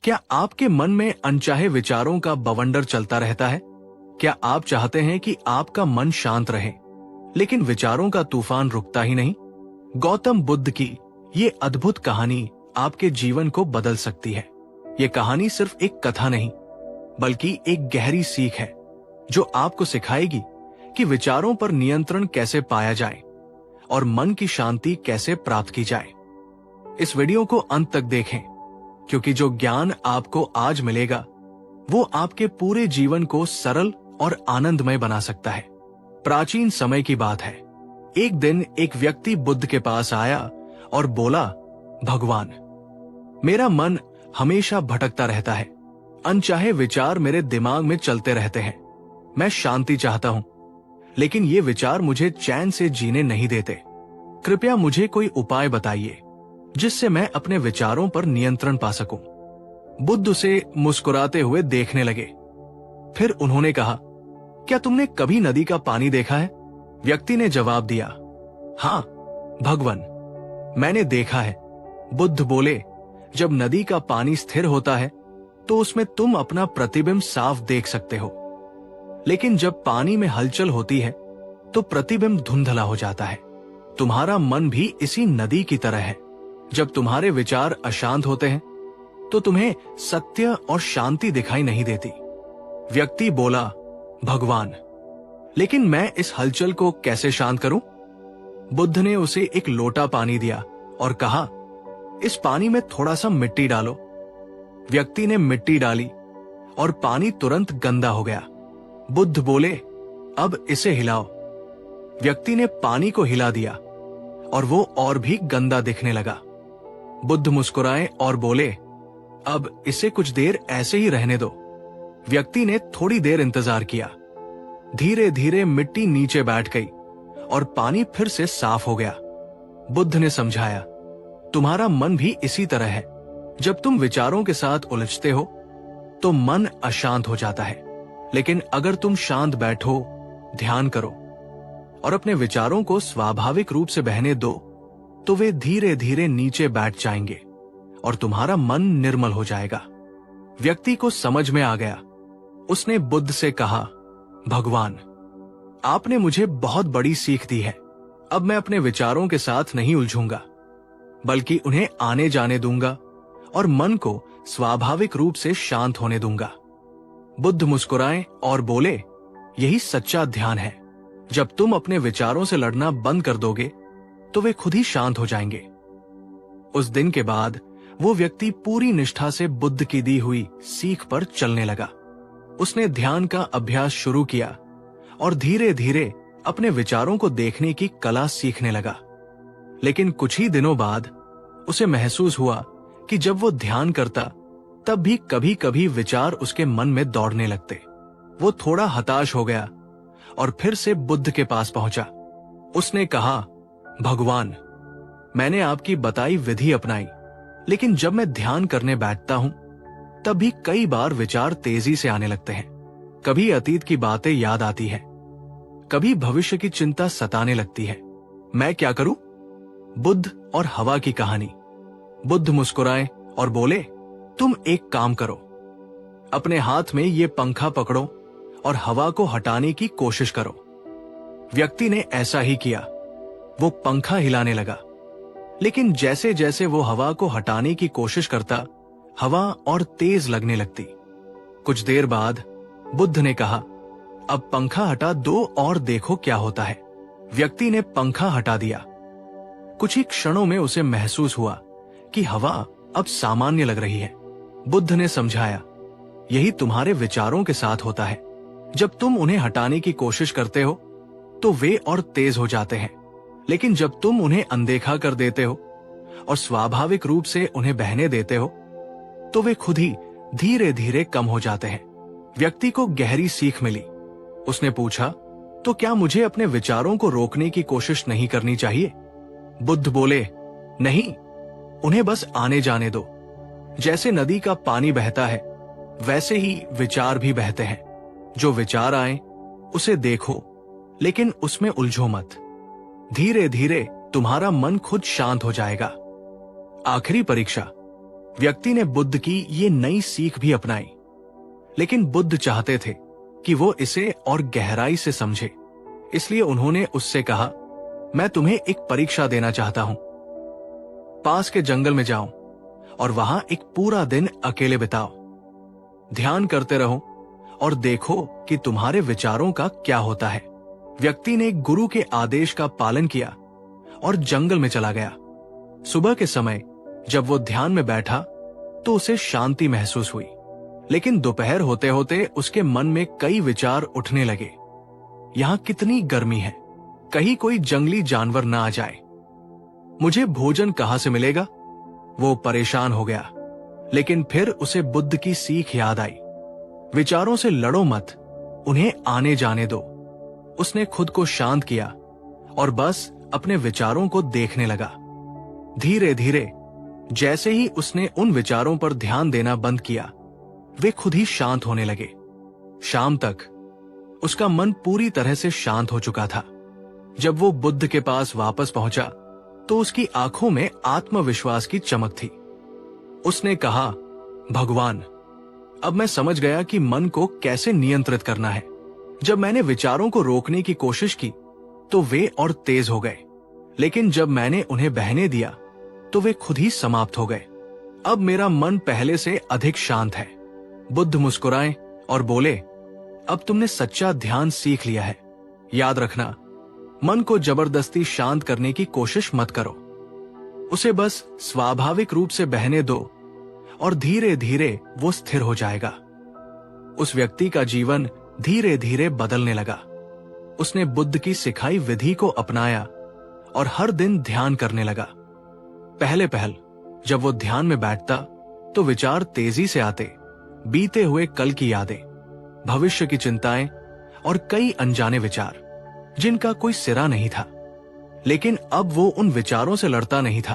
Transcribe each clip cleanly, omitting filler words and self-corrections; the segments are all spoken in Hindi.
क्या आपके मन में अनचाहे विचारों का बवंडर चलता रहता है? क्या आप चाहते हैं कि आपका मन शांत रहे, लेकिन विचारों का तूफान रुकता ही नहीं? गौतम बुद्ध की ये अद्भुत कहानी आपके जीवन को बदल सकती है। ये कहानी सिर्फ एक कथा नहीं, बल्कि एक गहरी सीख है जो आपको सिखाएगी कि विचारों पर नियंत्रण कैसे पाया जाए और मन की शांति कैसे प्राप्त की जाए। इस वीडियो को अंत तक देखें, क्योंकि जो ज्ञान आपको आज मिलेगा वो आपके पूरे जीवन को सरल और आनंदमय बना सकता है। प्राचीन समय की बात है। एक दिन एक व्यक्ति बुद्ध के पास आया और बोला, भगवान, मेरा मन हमेशा भटकता रहता है। अनचाहे विचार मेरे दिमाग में चलते रहते हैं। मैं शांति चाहता हूं, लेकिन ये विचार मुझे चैन से जीने नहीं देते। कृपया मुझे कोई उपाय बताइए जिससे मैं अपने विचारों पर नियंत्रण पा सकूं। बुद्ध उसे मुस्कुराते हुए देखने लगे। फिर उन्होंने कहा, क्या तुमने कभी नदी का पानी देखा है? व्यक्ति ने जवाब दिया, हाँ भगवान, मैंने देखा है। बुद्ध बोले, जब नदी का पानी स्थिर होता है तो उसमें तुम अपना प्रतिबिंब साफ देख सकते हो, लेकिन जब पानी में हलचल होती है तो प्रतिबिंब धुंधला हो जाता है। तुम्हारा मन भी इसी नदी की तरह है। जब तुम्हारे विचार अशांत होते हैं तो तुम्हें सत्य और शांति दिखाई नहीं देती। व्यक्ति बोला, भगवान, लेकिन मैं इस हलचल को कैसे शांत करूं? बुद्ध ने उसे एक लोटा पानी दिया और कहा, इस पानी में थोड़ा सा मिट्टी डालो। व्यक्ति ने मिट्टी डाली और पानी तुरंत गंदा हो गया। बुद्ध बोले, अब इसे हिलाओ। व्यक्ति ने पानी को हिला दिया और वो और भी गंदा दिखने लगा। बुद्ध मुस्कुराए और बोले, अब इसे कुछ देर ऐसे ही रहने दो। व्यक्ति ने थोड़ी देर इंतजार किया। धीरे धीरे मिट्टी नीचे बैठ गई और पानी फिर से साफ हो गया। बुद्ध ने समझाया, तुम्हारा मन भी इसी तरह है। जब तुम विचारों के साथ उलझते हो तो मन अशांत हो जाता है, लेकिन अगर तुम शांत बैठो, ध्यान करो और अपने विचारों को स्वाभाविक रूप से बहने दो, तो वे धीरे धीरे नीचे बैठ जाएंगे और तुम्हारा मन निर्मल हो जाएगा। व्यक्ति को समझ में आ गया। उसने बुद्ध से कहा, भगवान, आपने मुझे बहुत बड़ी सीख दी है। अब मैं अपने विचारों के साथ नहीं उलझूंगा, बल्कि उन्हें आने जाने दूंगा और मन को स्वाभाविक रूप से शांत होने दूंगा। बुद्ध मुस्कुराए और बोले, यही सच्चा ध्यान है। जब तुम अपने विचारों से लड़ना बंद कर दोगे तो वे खुद ही शांत हो जाएंगे। उस दिन के बाद वो व्यक्ति पूरी निष्ठा से बुद्ध की दी हुई सीख पर चलने लगा। उसने ध्यान का अभ्यास शुरू किया और धीरे धीरे अपने विचारों को देखने की कला सीखने लगा। लेकिन कुछ ही दिनों बाद उसे महसूस हुआ कि जब वो ध्यान करता तब भी कभी कभी विचार उसके मन में दौड़ने लगते। वो थोड़ा हताश हो गया और फिर से बुद्ध के पास पहुंचा। उसने कहा, भगवान, मैंने आपकी बताई विधि अपनाई, लेकिन जब मैं ध्यान करने बैठता हूं तब भी कई बार विचार तेजी से आने लगते हैं। कभी अतीत की बातें याद आती है, कभी भविष्य की चिंता सताने लगती है। मैं क्या करूं? बुद्ध और हवा की कहानी। बुद्ध मुस्कुराए और बोले, तुम एक काम करो, अपने हाथ में ये पंखा पकड़ो और हवा को हटाने की कोशिश करो। व्यक्ति ने ऐसा ही किया। वो पंखा हिलाने लगा, लेकिन जैसे जैसे वो हवा को हटाने की कोशिश करता, हवा और तेज लगने लगती। कुछ देर बाद बुद्ध ने कहा, अब पंखा हटा दो और देखो क्या होता है। व्यक्ति ने पंखा हटा दिया। कुछ ही क्षणों में उसे महसूस हुआ कि हवा अब सामान्य लग रही है। बुद्ध ने समझाया, यही तुम्हारे विचारों के साथ होता है। जब तुम उन्हें हटाने की कोशिश करते हो तो वे और तेज हो जाते हैं, लेकिन जब तुम उन्हें अनदेखा कर देते हो और स्वाभाविक रूप से उन्हें बहने देते हो तो वे खुद ही धीरे धीरे कम हो जाते हैं। व्यक्ति को गहरी सीख मिली। उसने पूछा, तो क्या मुझे अपने विचारों को रोकने की कोशिश नहीं करनी चाहिए? बुद्ध बोले, नहीं, उन्हें बस आने जाने दो। जैसे नदी का पानी बहता है, वैसे ही विचार भी बहते हैं। जो विचार आए उसे देखो, लेकिन उसमें उलझो मत। धीरे धीरे तुम्हारा मन खुद शांत हो जाएगा। आखिरी परीक्षा, व्यक्ति ने बुद्ध की ये नई सीख भी अपनाई, लेकिन बुद्ध चाहते थे कि वो इसे और गहराई से समझे। इसलिए उन्होंने उससे कहा, मैं तुम्हें एक परीक्षा देना चाहता हूं। पास के जंगल में जाओ और वहां एक पूरा दिन अकेले बिताओ। ध्यान करते रहो और देखो कि तुम्हारे विचारों का क्या होता है। व्यक्ति ने गुरु के आदेश का पालन किया और जंगल में चला गया। सुबह के समय जब वो ध्यान में बैठा तो उसे शांति महसूस हुई, लेकिन दोपहर होते होते उसके मन में कई विचार उठने लगे। यहाँ कितनी गर्मी है, कहीं कोई जंगली जानवर ना आ जाए, मुझे भोजन कहां से मिलेगा। वो परेशान हो गया, लेकिन फिर उसे बुद्ध की सीख याद आई। विचारों से लड़ो मत, उन्हें आने जाने दो। उसने खुद को शांत किया और बस अपने विचारों को देखने लगा। धीरे धीरे जैसे ही उसने उन विचारों पर ध्यान देना बंद किया, वे खुद ही शांत होने लगे। शाम तक उसका मन पूरी तरह से शांत हो चुका था। जब वो बुद्ध के पास वापस पहुंचा तो उसकी आंखों में आत्मविश्वास की चमक थी। उसने कहा, भगवान, अब मैं समझ गया कि मन को कैसे नियंत्रित करना है। जब मैंने विचारों को रोकने की कोशिश की तो वे और तेज हो गए, लेकिन जब मैंने उन्हें बहने दिया तो वे खुद ही समाप्त हो गए। अब मेरा मन पहले से अधिक शांत है। बुद्ध मुस्कुराए और बोले, अब तुमने सच्चा ध्यान सीख लिया है। याद रखना, मन को जबरदस्ती शांत करने की कोशिश मत करो। उसे बस स्वाभाविक रूप से बहने दो और धीरे धीरे वो स्थिर हो जाएगा। उस व्यक्ति का जीवन धीरे धीरे बदलने लगा। उसने बुद्ध की सिखाई विधि को अपनाया और हर दिन ध्यान करने लगा। पहले जब वो ध्यान में बैठता तो विचार तेजी से आते, बीते हुए कल की यादें, भविष्य की चिंताएं और कई अनजाने विचार जिनका कोई सिरा नहीं था। लेकिन अब वो उन विचारों से लड़ता नहीं था,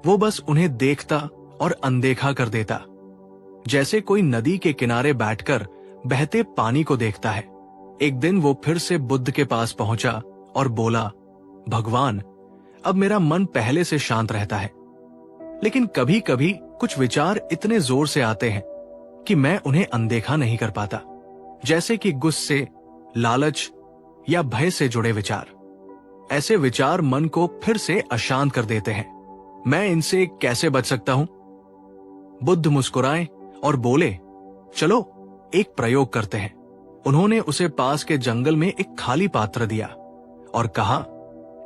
वो बस उन्हें देखता और अनदेखा कर देता, जैसे कोई नदी के किनारे बैठकर बहते पानी को देखता है। एक दिन वो फिर से बुद्ध के पास पहुंचा और बोला, भगवान, अब मेरा मन पहले से शांत रहता है, लेकिन कभी कभी कुछ विचार इतने जोर से आते हैं कि मैं उन्हें अनदेखा नहीं कर पाता, जैसे कि गुस्से, लालच या भय से जुड़े विचार। ऐसे विचार मन को फिर से अशांत कर देते हैं। मैं इनसे कैसे बच सकता हूं? बुद्ध मुस्कुराए और बोले, चलो एक प्रयोग करते हैं। उन्होंने उसे पास के जंगल में एक खाली पात्र दिया और कहा,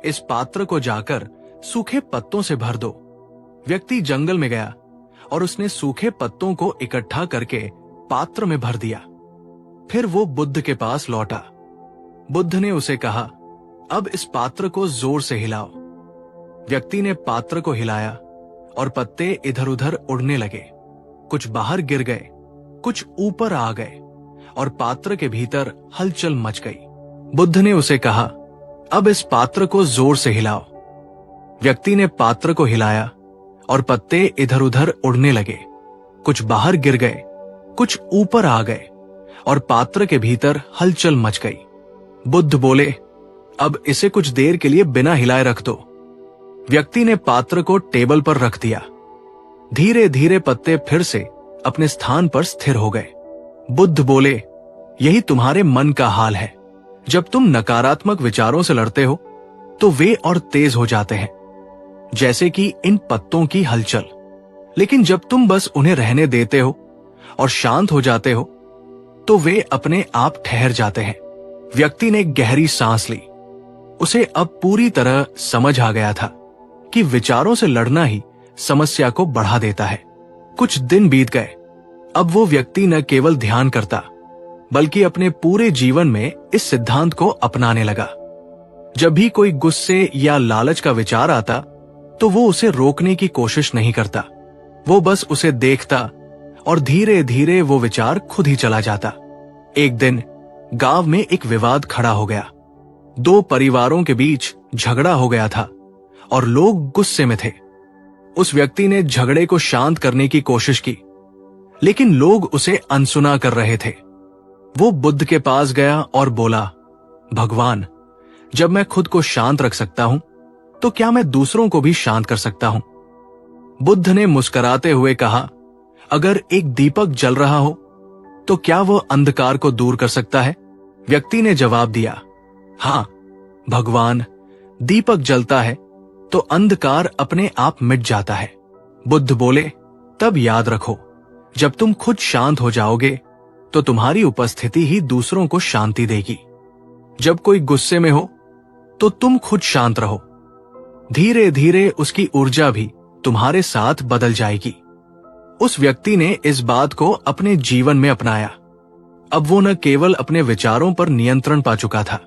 इस पात्र को जाकर सूखे पत्तों से भर दो। व्यक्ति जंगल में गया और उसने सूखे पत्तों को इकट्ठा करके पात्र में भर दिया। फिर वो बुद्ध के पास लौटा। बुद्ध ने उसे कहा, अब इस पात्र को जोर से हिलाओ। व्यक्ति ने पात्र को हिलाया और पत्ते इधर उधर उड़ने लगे। कुछ बाहर गिर गए, कुछ ऊपर आ गए और पात्र के भीतर हलचल मच गई। बुद्ध ने उसे कहा, अब इस पात्र को जोर से हिलाओ। व्यक्ति ने पात्र को हिलाया और पत्ते इधर उधर उड़ने लगे। कुछ बाहर गिर गए, कुछ ऊपर आ गए और पात्र के भीतर हलचल मच गई। बुद्ध बोले, अब इसे कुछ देर के लिए बिना हिलाए रख दो। व्यक्ति ने पात्र को टेबल पर रख दिया। धीरे धीरे पत्ते फिर से अपने स्थान पर स्थिर हो गए। बुद्ध बोले, यही तुम्हारे मन का हाल है। जब तुम नकारात्मक विचारों से लड़ते हो तो वे और तेज हो जाते हैं, जैसे कि इन पत्तों की हलचल। लेकिन जब तुम बस उन्हें रहने देते हो और शांत हो जाते हो तो वे अपने आप ठहर जाते हैं। व्यक्ति ने गहरी सांस ली। उसे अब पूरी तरह समझ आ गया था कि विचारों से लड़ना ही समस्या को बढ़ा देता है। कुछ दिन बीत गए। अब वो व्यक्ति न केवल ध्यान करता बल्कि अपने पूरे जीवन में इस सिद्धांत को अपनाने लगा। जब भी कोई गुस्से या लालच का विचार आता तो वो उसे रोकने की कोशिश नहीं करता, वो बस उसे देखता और धीरे धीरे वो विचार खुद ही चला जाता। एक दिन गांव में एक विवाद खड़ा हो गया। दो परिवारों के बीच झगड़ा हो गया था और लोग गुस्से में थे। उस व्यक्ति ने झगड़े को शांत करने की कोशिश की, लेकिन लोग उसे अनसुना कर रहे थे। वो बुद्ध के पास गया और बोला, भगवान, जब मैं खुद को शांत रख सकता हूं तो क्या मैं दूसरों को भी शांत कर सकता हूं? बुद्ध ने मुस्कुराते हुए कहा, अगर एक दीपक जल रहा हो तो क्या वह अंधकार को दूर कर सकता है? व्यक्ति ने जवाब दिया, हाँ भगवान, दीपक जलता है तो अंधकार अपने आप मिट जाता है। बुद्ध बोले, तब याद रखो, जब तुम खुद शांत हो जाओगे तो तुम्हारी उपस्थिति ही दूसरों को शांति देगी। जब कोई गुस्से में हो तो तुम खुद शांत रहो, धीरे धीरे उसकी ऊर्जा भी तुम्हारे साथ बदल जाएगी। उस व्यक्ति ने इस बात को अपने जीवन में अपनाया। अब वो न केवल अपने विचारों पर नियंत्रण पा चुका था,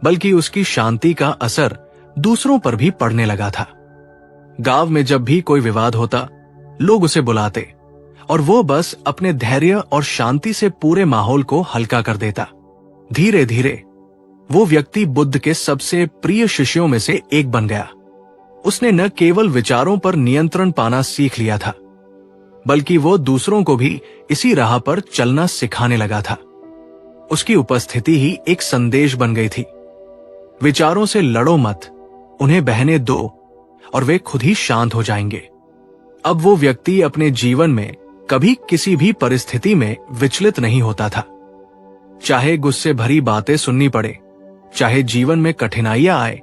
बल्कि उसकी शांति का असर दूसरों पर भी पड़ने लगा था। गांव में जब भी कोई विवाद होता, लोग उसे बुलाते और वो बस अपने धैर्य और शांति से पूरे माहौल को हल्का कर देता। धीरे धीरे वो व्यक्ति बुद्ध के सबसे प्रिय शिष्यों में से एक बन गया। उसने न केवल विचारों पर नियंत्रण पाना सीख लिया था, बल्कि वो दूसरों को भी इसी राह पर चलना सिखाने लगा था। उसकी उपस्थिति ही एक संदेश बन गई थी, विचारों से लड़ो मत, उन्हें बहने दो और वे खुद ही शांत हो जाएंगे। अब वो व्यक्ति अपने जीवन में कभी किसी भी परिस्थिति में विचलित नहीं होता था। चाहे गुस्से भरी बातें सुननी पड़े, चाहे जीवन में कठिनाइयां आए,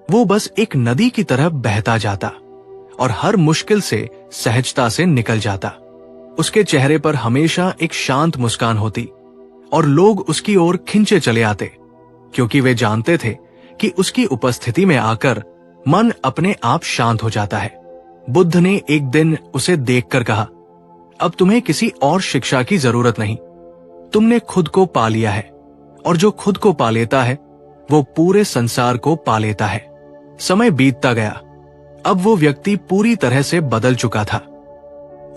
वो बस एक नदी की तरह बहता जाता और हर मुश्किल से सहजता से निकल जाता। उसके चेहरे पर हमेशा एक शांत मुस्कान होती और लोग उसकी ओर खिंचे चले आते, क्योंकि वे जानते थे कि उसकी उपस्थिति में आकर मन अपने आप शांत हो जाता है। बुद्ध ने एक दिन उसे देखकर कहा, अब तुम्हें किसी और शिक्षा की जरूरत नहीं, तुमने खुद को पा लिया है और जो खुद को पा लेता है वो पूरे संसार को पा लेता है। समय बीतता गया। अब वो व्यक्ति पूरी तरह से बदल चुका था।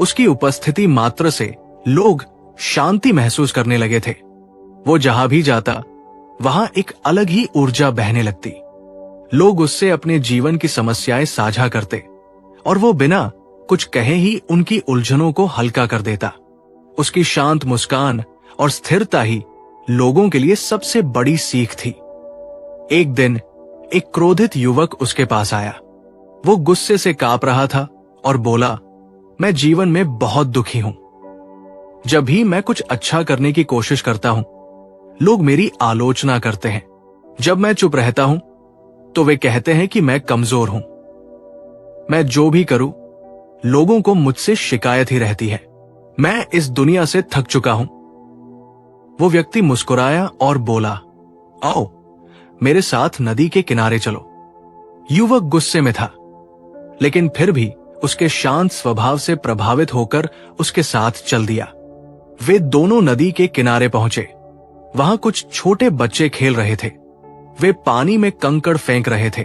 उसकी उपस्थिति मात्र से लोग शांति महसूस करने लगे थे। वो जहां भी जाता वहां एक अलग ही ऊर्जा बहने लगती। लोग उससे अपने जीवन की समस्याएं साझा करते और वो बिना कुछ कहे ही उनकी उलझनों को हल्का कर देता। उसकी शांत मुस्कान और स्थिरता ही लोगों के लिए सबसे बड़ी सीख थी। एक दिन एक क्रोधित युवक उसके पास आया। वो गुस्से से कांप रहा था और बोला, मैं जीवन में बहुत दुखी हूं। जब भी मैं कुछ अच्छा करने की कोशिश करता हूं, लोग मेरी आलोचना करते हैं। जब मैं चुप रहता हूं तो वे कहते हैं कि मैं कमजोर हूं। मैं जो भी करूं, लोगों को मुझसे शिकायत ही रहती है। मैं इस दुनिया से थक चुका हूं। वो व्यक्ति मुस्कुराया और बोला, आओ मेरे साथ नदी के किनारे चलो। युवक गुस्से में था, लेकिन फिर भी उसके शांत स्वभाव से प्रभावित होकर उसके साथ चल दिया। वे दोनों नदी के किनारे पहुंचे। वहां कुछ छोटे बच्चे खेल रहे थे। वे पानी में कंकड़ फेंक रहे थे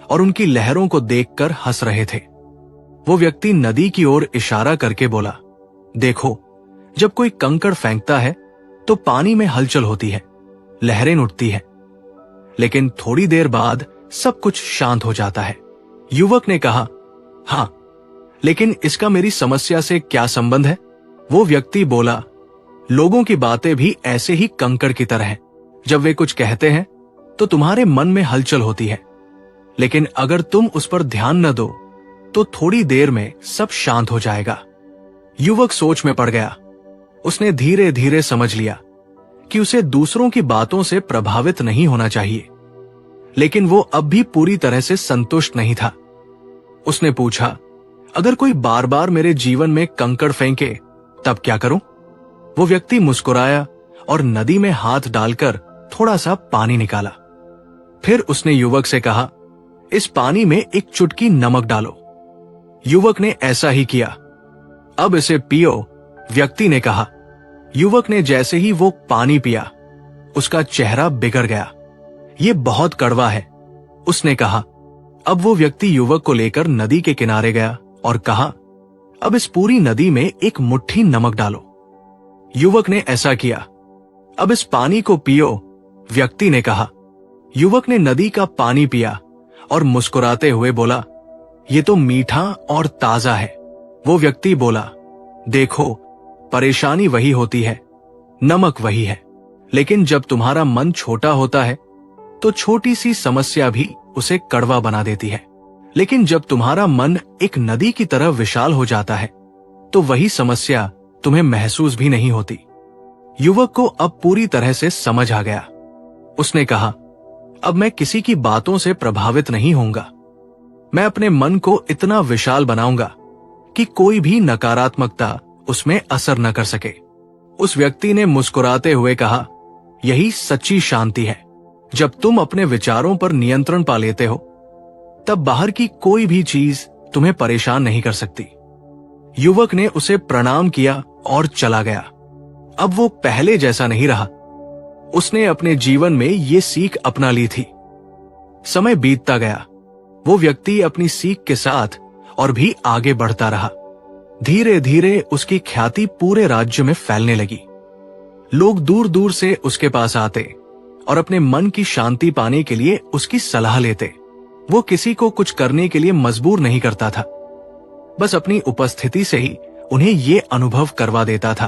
और उनकी लहरों को देखकर हंस रहे थे। वो व्यक्ति नदी की ओर इशारा करके बोला, देखो, जब कोई कंकड़ फेंकता है तो पानी में हलचल होती है, लहरें उठती है, लेकिन थोड़ी देर बाद सब कुछ शांत हो जाता है। युवक ने कहा, हाँ, लेकिन इसका मेरी समस्या से क्या संबंध है? वो व्यक्ति बोला, लोगों की बातें भी ऐसे ही कंकड़ की तरह हैं। जब वे कुछ कहते हैं तो तुम्हारे मन में हलचल होती है, लेकिन अगर तुम उस पर ध्यान न दो तो थोड़ी देर में सब शांत हो जाएगा। युवक सोच में पड़ गया। उसने धीरे धीरे समझ लिया कि उसे दूसरों की बातों से प्रभावित नहीं होना चाहिए, लेकिन वो अब भी पूरी तरह से संतुष्ट नहीं था। उसने पूछा, अगर कोई बार बार मेरे जीवन में कंकड़ फेंके तब क्या करूं? वो व्यक्ति मुस्कुराया और नदी में हाथ डालकर थोड़ा सा पानी निकाला। फिर उसने युवक से कहा, इस पानी में एक चुटकी नमक डालो। युवक ने ऐसा ही किया। अब इसे पियो, व्यक्ति ने कहा। युवक ने जैसे ही वो पानी पिया, उसका चेहरा बिगड़ गया। ये बहुत कड़वा है, उसने कहा। अब वो व्यक्ति युवक को लेकर नदी के किनारे गया और कहा, अब इस पूरी नदी में एक मुट्ठी नमक डालो। युवक ने ऐसा किया। अब इस पानी को पियो, व्यक्ति ने कहा। युवक ने नदी का पानी पिया और मुस्कुराते हुए बोला, ये तो मीठा और ताजा है। वो व्यक्ति बोला, देखो, परेशानी वही होती है, नमक वही है, लेकिन जब तुम्हारा मन छोटा होता है तो छोटी सी समस्या भी उसे कड़वा बना देती है। लेकिन जब तुम्हारा मन एक नदी की तरह विशाल हो जाता है तो वही समस्या तुम्हें महसूस भी नहीं होती। युवक को अब पूरी तरह से समझ आ गया। उसने कहा, अब मैं किसी की बातों से प्रभावित नहीं होऊंगा। मैं अपने मन को इतना विशाल बनाऊंगा कि कोई भी नकारात्मकता उसमें असर न कर सके। उस व्यक्ति ने मुस्कुराते हुए कहा, यही सच्ची शांति है। जब तुम अपने विचारों पर नियंत्रण पा लेते हो तब बाहर की कोई भी चीज तुम्हें परेशान नहीं कर सकती। युवक ने उसे प्रणाम किया और चला गया। अब वो पहले जैसा नहीं रहा। उसने अपने जीवन में ये सीख अपना ली थी। समय बीतता गया। वो व्यक्ति अपनी सीख के साथ और भी आगे बढ़ता रहा। धीरे धीरे उसकी ख्याति पूरे राज्य में फैलने लगी। लोग दूर दूर से उसके पास आते और अपने मन की शांति पाने के लिए उसकी सलाह लेते। वो किसी को कुछ करने के लिए मजबूर नहीं करता था, बस अपनी उपस्थिति से ही उन्हें ये अनुभव करवा देता था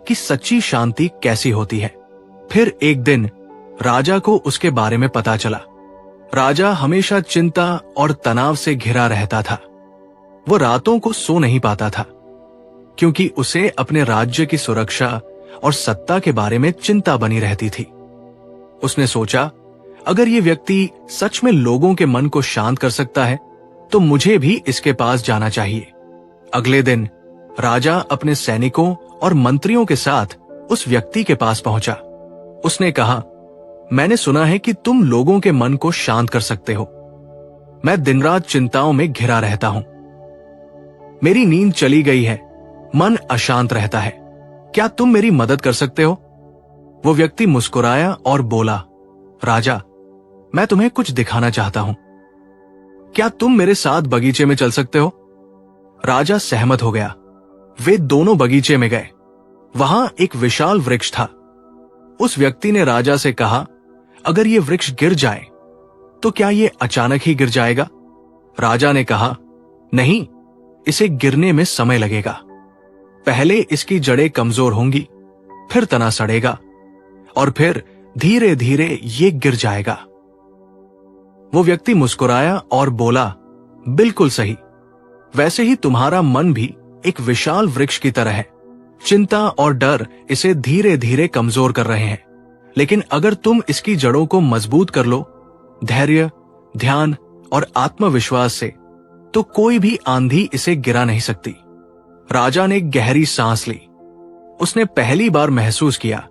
कि सच्ची शांति कैसी होती है। फिर एक दिन राजा को उसके बारे में पता चला। राजा हमेशा चिंता और तनाव से घिरा रहता था। वो रातों को सो नहीं पाता था क्योंकि उसे अपने राज्य की सुरक्षा और सत्ता के बारे में चिंता बनी रहती थी। उसने सोचा, अगर ये व्यक्ति सच में लोगों के मन को शांत कर सकता है तो मुझे भी इसके पास जाना चाहिए। अगले दिन राजा अपने सैनिकों और मंत्रियों के साथ उस व्यक्ति के पास पहुंचा। उसने कहा, मैंने सुना है कि तुम लोगों के मन को शांत कर सकते हो। मैं दिन रात चिंताओं में घिरा रहता हूं। मेरी नींद चली गई है, मन अशांत रहता है। क्या तुम मेरी मदद कर सकते हो? वो व्यक्ति मुस्कुराया और बोला, राजा, मैं तुम्हें कुछ दिखाना चाहता हूं। क्या तुम मेरे साथ बगीचे में चल सकते हो? राजा सहमत हो गया। वे दोनों बगीचे में गए। वहां एक विशाल वृक्ष था। उस व्यक्ति ने राजा से कहा, अगर ये वृक्ष गिर जाए तो क्या ये अचानक ही गिर जाएगा? राजा ने कहा, नहीं, इसे गिरने में समय लगेगा। पहले इसकी जड़ें कमजोर होंगी, फिर तना सड़ेगा और फिर धीरे धीरे ये गिर जाएगा। वो व्यक्ति मुस्कुराया और बोला, बिल्कुल सही। वैसे ही तुम्हारा मन भी एक विशाल वृक्ष की तरह है। चिंता और डर इसे धीरे धीरे कमजोर कर रहे हैं, लेकिन अगर तुम इसकी जड़ों को मजबूत कर लो, धैर्य, ध्यान और आत्मविश्वास से, तो कोई भी आंधी इसे गिरा नहीं सकती। राजा ने गहरी सांस ली। उसने पहली बार महसूस किया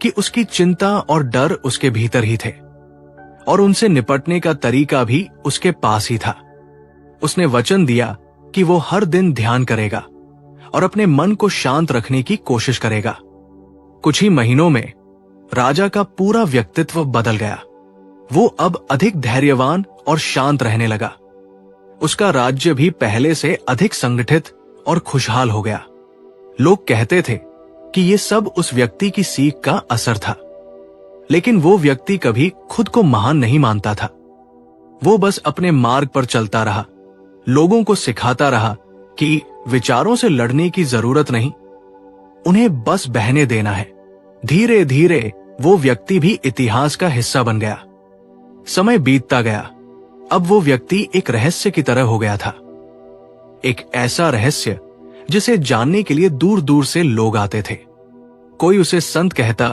कि उसकी चिंता और डर उसके भीतर ही थे और उनसे निपटने का तरीका भी उसके पास ही था। उसने वचन दिया कि वो हर दिन ध्यान करेगा और अपने मन को शांत रखने की कोशिश करेगा। कुछ ही महीनों में राजा का पूरा व्यक्तित्व बदल गया। वो अब अधिक धैर्यवान और शांत रहने लगा। उसका राज्य भी पहले से अधिक संगठित और खुशहाल हो गया। लोग कहते थे कि ये सब उस व्यक्ति की सीख का असर था, लेकिन वो व्यक्ति कभी खुद को महान नहीं मानता था। वो बस अपने मार्ग पर चलता रहा, लोगों को सिखाता रहा कि विचारों से लड़ने की जरूरत नहीं, उन्हें बस बहने देना है। धीरे धीरे वो व्यक्ति भी इतिहास का हिस्सा बन गया। समय बीतता गया। अब वो व्यक्ति एक रहस्य की तरह हो गया था। एक ऐसा रहस्य जिसे जानने के लिए दूर दूर से लोग आते थे। कोई उसे संत कहता,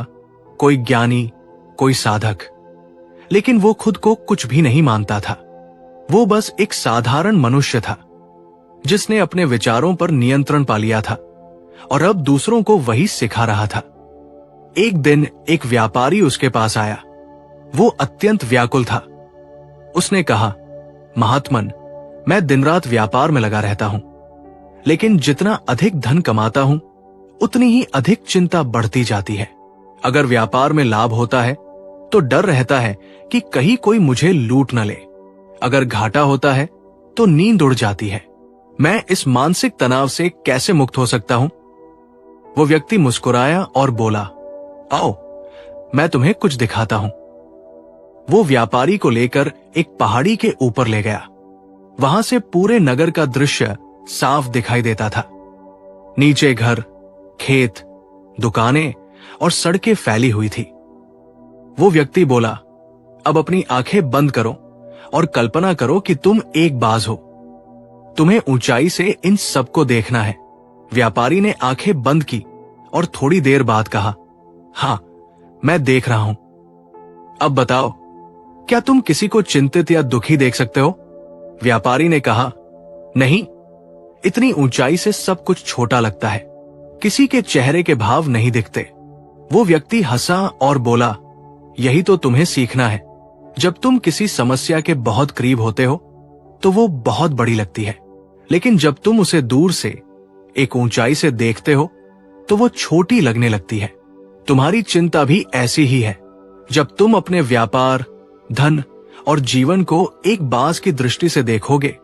कोई ज्ञानी, कोई साधक, लेकिन वो खुद को कुछ भी नहीं मानता था। वो बस एक साधारण मनुष्य था जिसने अपने विचारों पर नियंत्रण पा लिया था और अब दूसरों को वही सिखा रहा था। एक दिन एक व्यापारी उसके पास आया। वो अत्यंत व्याकुल था। उसने कहा, महात्मन, मैं दिन रात व्यापार में लगा रहता हूं, लेकिन जितना अधिक धन कमाता हूं उतनी ही अधिक चिंता बढ़ती जाती है। अगर व्यापार में लाभ होता है तो डर रहता है कि कहीं कोई मुझे लूट न ले। अगर घाटा होता है तो नींद उड़ जाती है। मैं इस मानसिक तनाव से कैसे मुक्त हो सकता हूं? वो व्यक्ति मुस्कुराया और बोला, आओ, मैं तुम्हें कुछ दिखाता हूं। वो व्यापारी को लेकर एक पहाड़ी के ऊपर ले गया। वहां से पूरे नगर का दृश्य साफ दिखाई देता था। नीचे घर, खेत, दुकानें और सड़कें फैली हुई थी। वो व्यक्ति बोला, अब अपनी आंखें बंद करो और कल्पना करो कि तुम एक बाज हो। तुम्हें ऊंचाई से इन सबको देखना है। व्यापारी ने आंखें बंद की और थोड़ी देर बाद कहा, हाँ, मैं देख रहा हूं। अब बताओ, क्या तुम किसी को चिंतित या दुखी देख सकते हो? व्यापारी ने कहा, नहीं, इतनी ऊंचाई से सब कुछ छोटा लगता है, किसी के चेहरे के भाव नहीं दिखते। वो व्यक्ति हंसा और बोला, यही तो तुम्हें सीखना है। जब तुम किसी समस्या के बहुत करीब होते हो तो वो बहुत बड़ी लगती है, लेकिन जब तुम उसे दूर से, एक ऊंचाई से देखते हो तो वो छोटी लगने लगती है। तुम्हारी चिंता भी ऐसी ही है। जब तुम अपने व्यापार, धन और जीवन को एक बाज की दृष्टि से देखोगे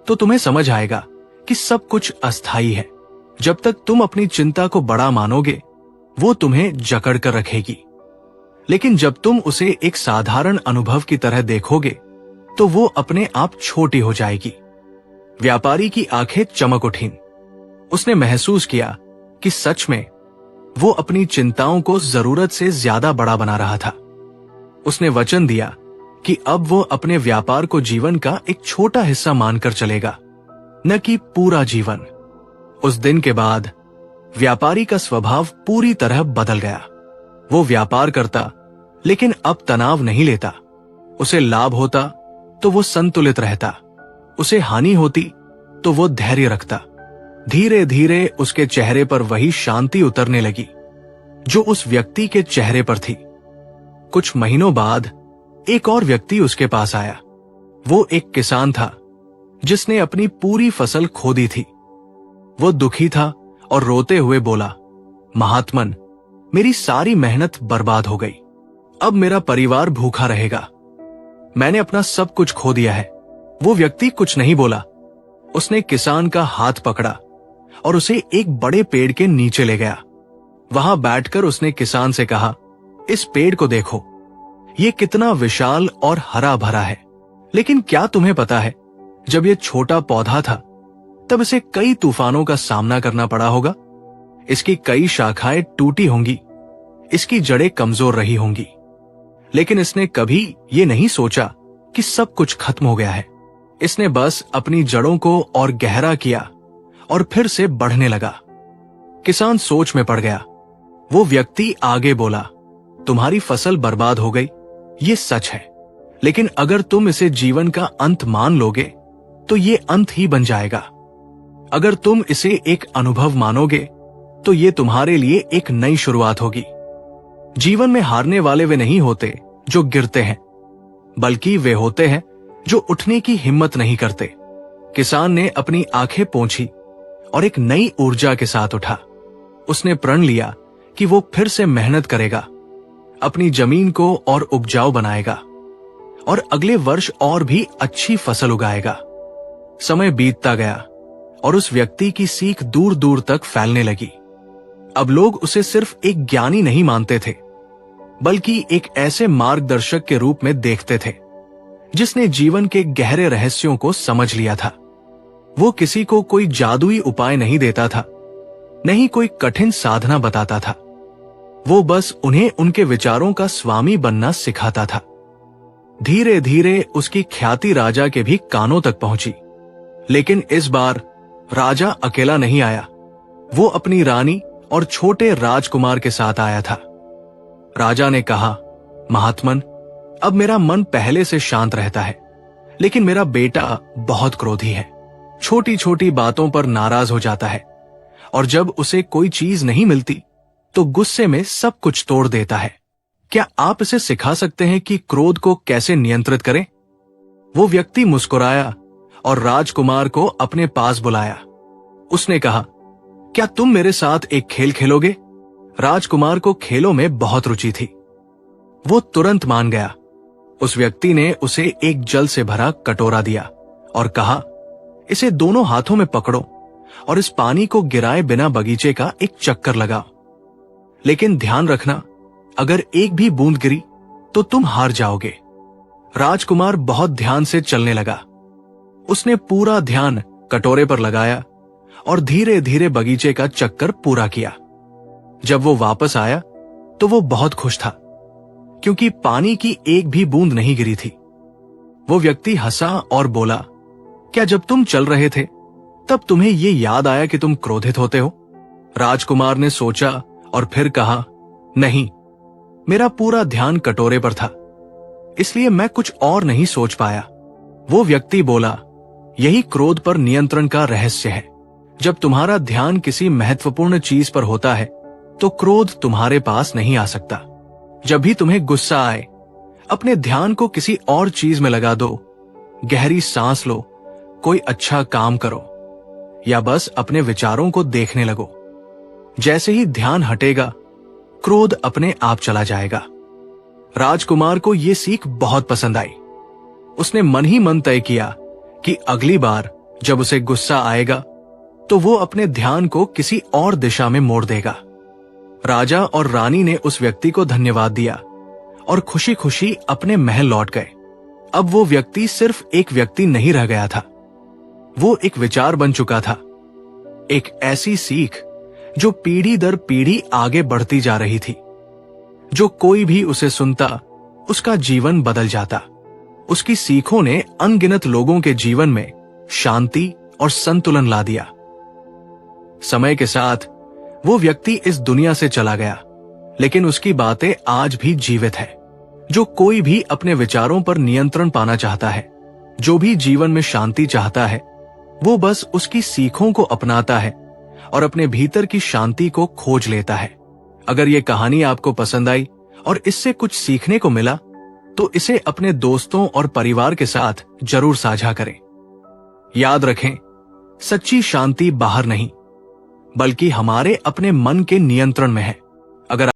तो तुम्हें समझ आएगा कि सब कुछ अस्थायी है। जब तक तुम अपनी चिंता को बड़ा मानोगे, वो तुम्हें जकड़ कर रखेगी, लेकिन जब तुम उसे एक साधारण अनुभव की तरह देखोगे तो वो अपने आप छोटी हो जाएगी। व्यापारी की आंखें चमक उठीं। उसने महसूस किया कि सच में वो अपनी चिंताओं को जरूरत से ज्यादा बड़ा बना रहा था। उसने वचन दिया कि अब वो अपने व्यापार को जीवन का एक छोटा हिस्सा मानकर चलेगा, न कि पूरा जीवन। उस दिन के बाद व्यापारी का स्वभाव पूरी तरह बदल गया। वो व्यापार करता, लेकिन अब तनाव नहीं लेता। उसे लाभ होता तो वो संतुलित रहता, उसे हानि होती तो वो धैर्य रखता। धीरे धीरे उसके चेहरे पर वही शांति उतरने लगी जो उस व्यक्ति के चेहरे पर थी। कुछ महीनों बाद एक और व्यक्ति उसके पास आया। वो एक किसान था जिसने अपनी पूरी फसल खो दी थी। वो दुखी था और रोते हुए बोला, महात्मन, मेरी सारी मेहनत बर्बाद हो गई। अब मेरा परिवार भूखा रहेगा। मैंने अपना सब कुछ खो दिया है। वो व्यक्ति कुछ नहीं बोला। उसने किसान का हाथ पकड़ा और उसे एक बड़े पेड़ के नीचे ले गया। वहां बैठकर उसने किसान से कहा, इस पेड़ को देखो, ये कितना विशाल और हरा भरा है। लेकिन क्या तुम्हें पता है, जब ये छोटा पौधा था तब इसे कई तूफानों का सामना करना पड़ा होगा। इसकी कई शाखाएं टूटी होंगी, इसकी जड़ें कमजोर रही होंगी, लेकिन इसने कभी ये नहीं सोचा कि सब कुछ खत्म हो गया है। इसने बस अपनी जड़ों को और गहरा किया और फिर से बढ़ने लगा। किसान सोच में पड़ गया। वो व्यक्ति आगे बोला, तुम्हारी फसल बर्बाद हो गई, ये सच है, लेकिन अगर तुम इसे जीवन का अंत मान लोगे तो ये अंत ही बन जाएगा। अगर तुम इसे एक अनुभव मानोगे तो ये तुम्हारे लिए एक नई शुरुआत होगी। जीवन में हारने वाले वे नहीं होते जो गिरते हैं, बल्कि वे होते हैं जो उठने की हिम्मत नहीं करते। किसान ने अपनी आंखें पोंछी और एक नई ऊर्जा के साथ उठा। उसने प्रण लिया कि वो फिर से मेहनत करेगा, अपनी जमीन को और उपजाऊ बनाएगा और अगले वर्ष और भी अच्छी फसल उगाएगा। समय बीतता गया और उस व्यक्ति की सीख दूर दूर तक फैलने लगी। अब लोग उसे सिर्फ एक ज्ञानी नहीं मानते थे, बल्कि एक ऐसे मार्गदर्शक के रूप में देखते थे जिसने जीवन के गहरे रहस्यों को समझ लिया था। वो किसी को कोई जादुई उपाय नहीं देता था, नहीं कोई कठिन साधना बताता था। वो बस उन्हें उनके विचारों का स्वामी बनना सिखाता था। धीरे धीरे उसकी ख्याति राजा के भी कानों तक पहुंची। लेकिन इस बार राजा अकेला नहीं आया। वो अपनी रानी और छोटे राजकुमार के साथ आया था। राजा ने कहा, महात्मन, अब मेरा मन पहले से शांत रहता है, लेकिन मेरा बेटा बहुत क्रोधी है। छोटी छोटी बातों पर नाराज हो जाता है और जब उसे कोई चीज नहीं मिलती तो गुस्से में सब कुछ तोड़ देता है। क्या आप इसे सिखा सकते हैं कि क्रोध को कैसे नियंत्रित करें? वो व्यक्ति मुस्कुराया और राजकुमार को अपने पास बुलाया। उसने कहा, क्या तुम मेरे साथ एक खेल खेलोगे? राजकुमार को खेलों में बहुत रुचि थी। वो तुरंत मान गया। उस व्यक्ति ने उसे एक जल से भरा कटोरा दिया और कहा, इसे दोनों हाथों में पकड़ो और इस पानी को गिराए बिना बगीचे का एक चक्कर लगाओ। लेकिन ध्यान रखना, अगर एक भी बूंद गिरी तो तुम हार जाओगे। राजकुमार बहुत ध्यान से चलने लगा। उसने पूरा ध्यान कटोरे पर लगाया और धीरे धीरे बगीचे का चक्कर पूरा किया। जब वो वापस आया तो वो बहुत खुश था, क्योंकि पानी की एक भी बूंद नहीं गिरी थी। वो व्यक्ति हंसा और बोला, क्या जब तुम चल रहे थे तब तुम्हें ये याद आया कि तुम क्रोधित होते हो? राजकुमार ने सोचा और फिर कहा, नहीं, मेरा पूरा ध्यान कटोरे पर था, इसलिए मैं कुछ और नहीं सोच पाया। वो व्यक्ति बोला, यही क्रोध पर नियंत्रण का रहस्य है। जब तुम्हारा ध्यान किसी महत्वपूर्ण चीज पर होता है तो क्रोध तुम्हारे पास नहीं आ सकता। जब भी तुम्हें गुस्सा आए, अपने ध्यान को किसी और चीज में लगा दो, गहरी सांस लो, कोई अच्छा काम करो या बस अपने विचारों को देखने लगो। जैसे ही ध्यान हटेगा, क्रोध अपने आप चला जाएगा। राजकुमार को यह सीख बहुत पसंद आई। उसने मन ही मन तय किया कि अगली बार जब उसे गुस्सा आएगा तो वो अपने ध्यान को किसी और दिशा में मोड़ देगा। राजा और रानी ने उस व्यक्ति को धन्यवाद दिया और खुशी खुशी अपने महल लौट गए। अब वो व्यक्ति सिर्फ एक व्यक्ति नहीं रह गया था, वो एक विचार बन चुका था, एक ऐसी सीख जो पीढ़ी दर पीढ़ी आगे बढ़ती जा रही थी। जो कोई भी उसे सुनता, उसका जीवन बदल जाता। उसकी सीखों ने अनगिनत लोगों के जीवन में शांति और संतुलन ला दिया। समय के साथ वो व्यक्ति इस दुनिया से चला गया, लेकिन उसकी बातें आज भी जीवित है। जो कोई भी अपने विचारों पर नियंत्रण पाना चाहता है, जो भी जीवन में शांति चाहता है, वो बस उसकी सीखों को अपनाता है और अपने भीतर की शांति को खोज लेता है। अगर ये कहानी आपको पसंद आई और इससे कुछ सीखने को मिला तो इसे अपने दोस्तों और परिवार के साथ जरूर साझा करें। याद रखें, सच्ची शांति बाहर नहीं, बल्कि हमारे अपने मन के नियंत्रण में है।